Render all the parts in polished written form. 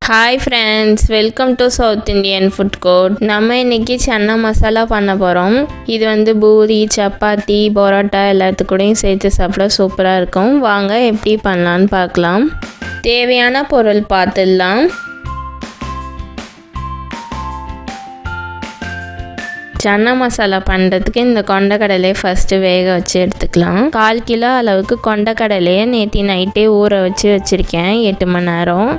Hi friends, welcome to south Indian food court. நம்ம இன்னைக்கு சன்னா மசாலா பண்ண போகிறோம். இது பூரி, சப்பாத்தி, பரோட்டா எல்லாத்துக்கூடையும் சேர்த்து சாப்பிட சூப்பராக இருக்கும். வாங்க எப்படி பண்ணலான்னு பார்க்கலாம். தேவையான பொருள் பார்த்துடலாம். சன்னா மசாலா பண்ணுறதுக்கு இந்த கொண்டக்கடலையை ஃபஸ்ட்டு வேக வச்சு எடுத்துக்கலாம். 1/4 கிலோ அளவுக்கு கொண்டக்கடலையை நேற்று நைட்டே ஊற வச்சு வச்சுருக்கேன் 8 மணி நேரம்.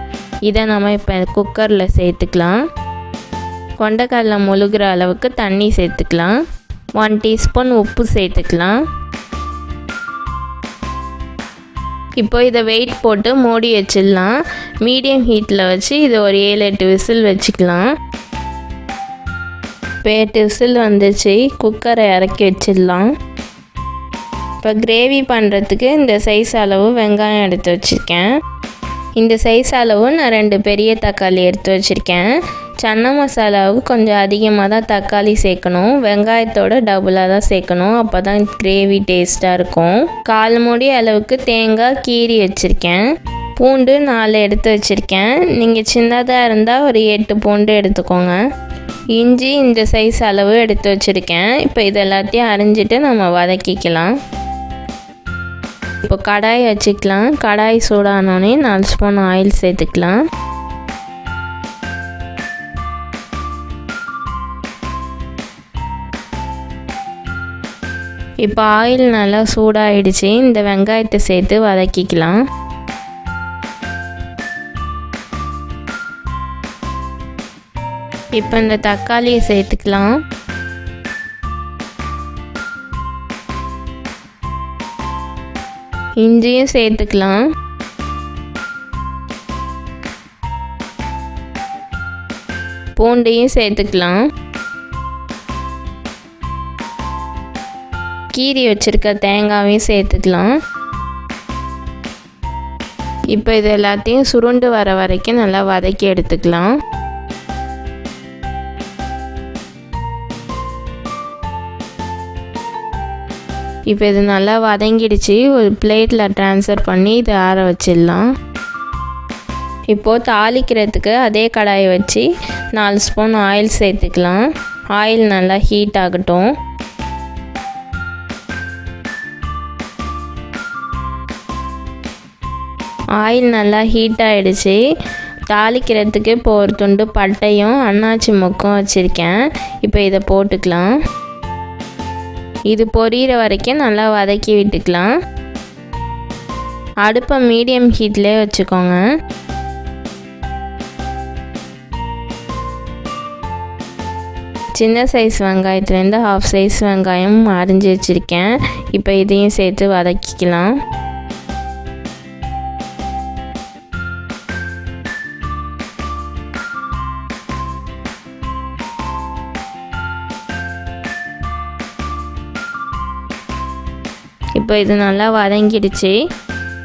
இதை நம்ம இப்போ குக்கரில் சேர்த்துக்கலாம். கொண்டக்கடலை முழுகிற அளவுக்கு தண்ணி சேர்த்துக்கலாம். 1 டீஸ்பூன் உப்பு சேர்த்துக்கலாம். இப்போ இதை வெயிட் போட்டு மூடி வச்சிடலாம். மீடியம் ஹீட்டில் வச்சு இதை ஒரு 7-8 விசில் வச்சுக்கலாம். இப்போ 8 விசில் வந்துச்சு. குக்கரை இறக்கி வச்சிடலாம். இப்போ கிரேவி பண்ணுறதுக்கு இந்த சைஸ் அளவு வெங்காயம் எடுத்து வச்சுருக்கேன். இந்த சைஸ் அளவு நான் 2 பெரிய தக்காளி எடுத்து வச்சுருக்கேன். சன்னா மசாலாவுக்கு கொஞ்சம் அதிகமாக தான் தக்காளி சேர்க்கணும். வெங்காயத்தோட டபுளாக தான் சேர்க்கணும். அப்போ தான் கிரேவி டேஸ்ட்டாக இருக்கும். 1/4 மூடி அளவுக்கு தேங்காய் கீறி வச்சுருக்கேன். பூண்டு 4 எடுத்து வச்சுருக்கேன். நீங்கள் சின்னதாக இருந்தால் ஒரு 8 பூண்டு எடுத்துக்கோங்க. இஞ்சி இந்த சைஸ் அளவு எடுத்து வச்சுருக்கேன். இப்போ இது எல்லாத்தையும் அரிஞ்சிட்டு நம்ம வதக்கிக்கலாம். இப்போ கடாய் வச்சுக்கலாம். கடாய் சூடானோடனே 4 ஸ்பூன் ஆயில் சேர்த்துக்கலாம். இப்போ ஆயில் நல்லா சூடாகிடுச்சு. இந்த வெங்காயத்தை சேர்த்து வதக்கிக்கலாம். இப்போ இந்த தக்காளியை சேர்த்துக்கலாம். இஞ்சியும் சேர்த்துக்கலாம். பூண்டையும் சேர்த்துக்கலாம். கீறி வச்சிருக்க தேங்காயும் சேர்த்துக்கலாம். இப்போ இது எல்லாத்தையும் சுருண்டு வர வரைக்கும் நல்லா வதக்கி எடுத்துக்கலாம். இப்போ இது நல்லா வதங்கிடுச்சு. ஒரு பிளேட்டில் ட்ரான்ஸ்ஃபர் பண்ணி இதை ஆற வச்சிடலாம். இப்போது தாளிக்கிறதுக்கு அதே கடாயை வச்சு 4 ஸ்பூன் ஆயில் சேர்த்துக்கலாம். ஆயில் நல்லா ஹீட் ஆகட்டும். ஆயில் நல்லா ஹீட் ஆகிடுச்சு. தாளிக்கிறதுக்கு இப்போ ஒரு துண்டு பட்டையும் அன்னாச்சி மொக்கும் வச்சுருக்கேன். இப்போ இதை போட்டுக்கலாம். இது பொரியிற வரைக்கும் நல்லா வதக்கி விட்டுக்கலாம். அடுப்பை மீடியம் ஹீட்லேயே வச்சுக்கோங்க. சின்ன சைஸ் வெங்காயத்துலேருந்து 1/2 சைஸ் வெங்காயம் அரிஞ்சு வச்சுருக்கேன். இப்போ இதையும் சேர்த்து வதக்கிக்கலாம். இப்போ இது நல்லா வதங்கிடுச்சு.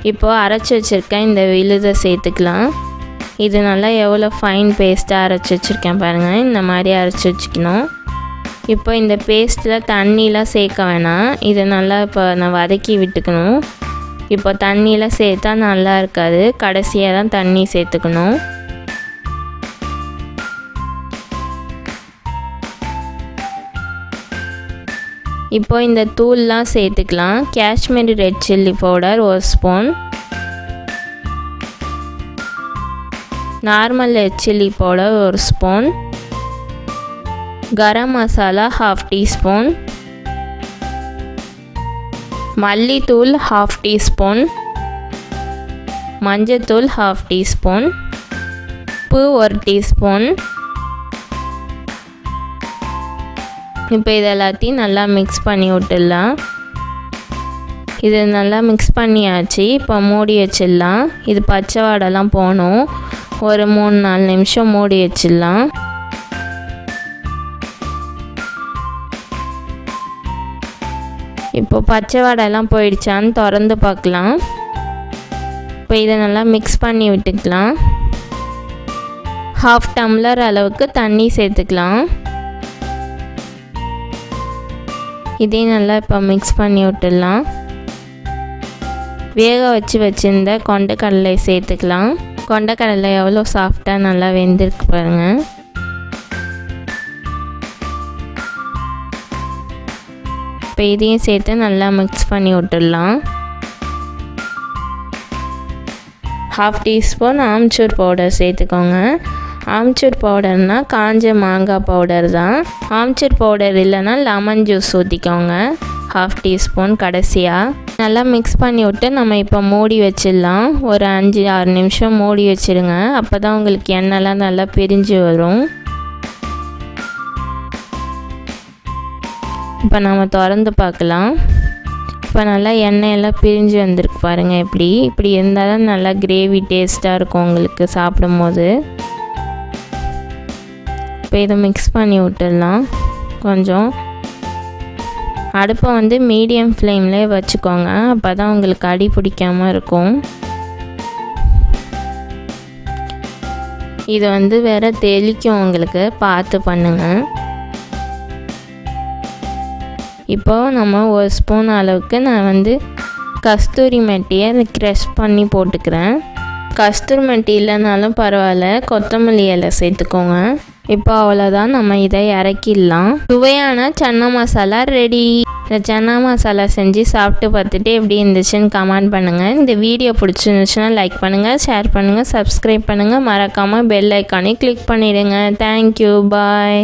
இப்போது அரைச்சி வச்சுருக்கேன் இந்த விழுதை சேர்த்துக்கலாம். இது நல்லா எவ்வளோ ஃபைன் பேஸ்ட்டாக அரைச்சி வச்சுருக்கேன் பாருங்கள். இந்த மாதிரி அரைச்சி வச்சுக்கணும். இப்போ இந்த பேஸ்ட்டில் தண்ணிலாம் சேர்க்க வேணாம். இதை நல்லா இப்போ நான் வதக்கி விட்டுக்கணும். இப்போ தண்ணியில் சேர்த்தா நல்லா இருக்காது. கடைசியாக தான் தண்ணி சேர்த்துக்கணும். இப்போ இந்த தூள்லாம் சேர்த்துக்கலாம். Kashmiri red chilli powder 1 spoon, normal red chilli powder 1 spoon, garam masala 1/2 teaspoon, மல்லித்தூள் 1/2 டீஸ்பூன், மஞ்சத்தூள் 1/2 டீஸ்பூன், உப்பு 1 டீஸ்பூன். இப்போ இது எல்லாத்தையும் நல்லா மிக்ஸ் பண்ணி விட்டுடலாம். இது நல்லா மிக்ஸ் பண்ணியாச்சு. இப்போ மூடி வச்சிடலாம். இது பச்சை வாடெல்லாம் போகணும். ஒரு 3-4 நிமிஷம் மூடி வச்சிடலாம். இப்போ பச்சை வாடெல்லாம் போயிடுச்சான்னு திறந்து பார்க்கலாம். இப்போ இதை நல்லா மிக்ஸ் பண்ணி விட்டுக்கலாம். 1/2 டம்ளர் அளவுக்கு தண்ணி சேர்த்துக்கலாம். இதையும் நல்லா இப்போ மிக்ஸ் பண்ணி விட்டுடலாம். வேக வச்சிருந்த கொண்டக்கடலை சேர்த்துக்கலாம். கொண்டக்கடலை எவ்வளோ சாஃப்டாக நல்லா வெந்திருக்கு பாருங்கள். இப்போ இதையும் சேர்த்து நல்லா மிக்ஸ் பண்ணி விட்டுடலாம். 1/2 டீஸ்பூன் ஆம்ச்சூர் பவுடர் சேர்த்துக்கோங்க. ஆம்ச்சூர் பவுடர்னால் காஞ்ச மாங்காய் பவுடர் தான். ஆம்ச்சூர் பவுடர் இல்லைன்னா லெமன் ஜூஸ் ஊற்றிக்கோங்க 1/2 டீஸ்பூன் கடைசியாக. நல்லா மிக்ஸ் பண்ணி விட்டு நம்ம இப்போ மூடி வச்சிடலாம். ஒரு 5-6 நிமிஷம் மூடி வச்சுருங்க. அப்போ தான் உங்களுக்கு எண்ணெய்லாம் நல்லா பிரிஞ்சு வரும். இப்போ நம்ம திறந்து பார்க்கலாம். இப்போ நல்லா எண்ணெயெல்லாம் பிரிஞ்சு வந்திருக்கு பாருங்கள். இப்படி இருந்தால் தான் நல்லா கிரேவி டேஸ்ட்டாக இருக்கும் உங்களுக்கு சாப்பிடும் போது. இப்போ இதை மிக்ஸ் பண்ணி விட்டுடலாம். கொஞ்சம் அடுப்பை வந்து மீடியம் ஃப்ளேம்லேயே வச்சுக்கோங்க. அப்போ தான் உங்களுக்கு அடி பிடிக்காமல் இருக்கும். இது வந்து வேறு தெளிக்கும் உங்களுக்கு, பார்த்து பண்ணுங்கள். இப்போது நம்ம 1 ஸ்பூன் அளவுக்கு நான் வந்து கஸ்தூரி மெட்டியை க்ரஷ் பண்ணி போட்டுக்கிறேன். கஸ்தூரி மெட்டி இல்லைனாலும் பரவாயில்ல, கொத்தமல்லி இலை சேர்த்துக்கோங்க. இப்போ அவ்வளோதான், நம்ம இதை இறக்கிடலாம். சுவையான சன்னா மசாலா ரெடி. இந்த சன்னா மசாலா செஞ்சு சாப்பிட்டு பார்த்துட்டு எப்படி இருந்துச்சுன்னு கமெண்ட் பண்ணுங்கள். இந்த வீடியோ பிடிச்சிருந்துச்சுன்னா லைக் பண்ணுங்கள், ஷேர் பண்ணுங்கள், சப்ஸ்கிரைப் பண்ணுங்கள். மறக்காமல் பெல் ஐக்கானே கிளிக் பண்ணிவிடுங்க. தேங்க்யூ, பாய்.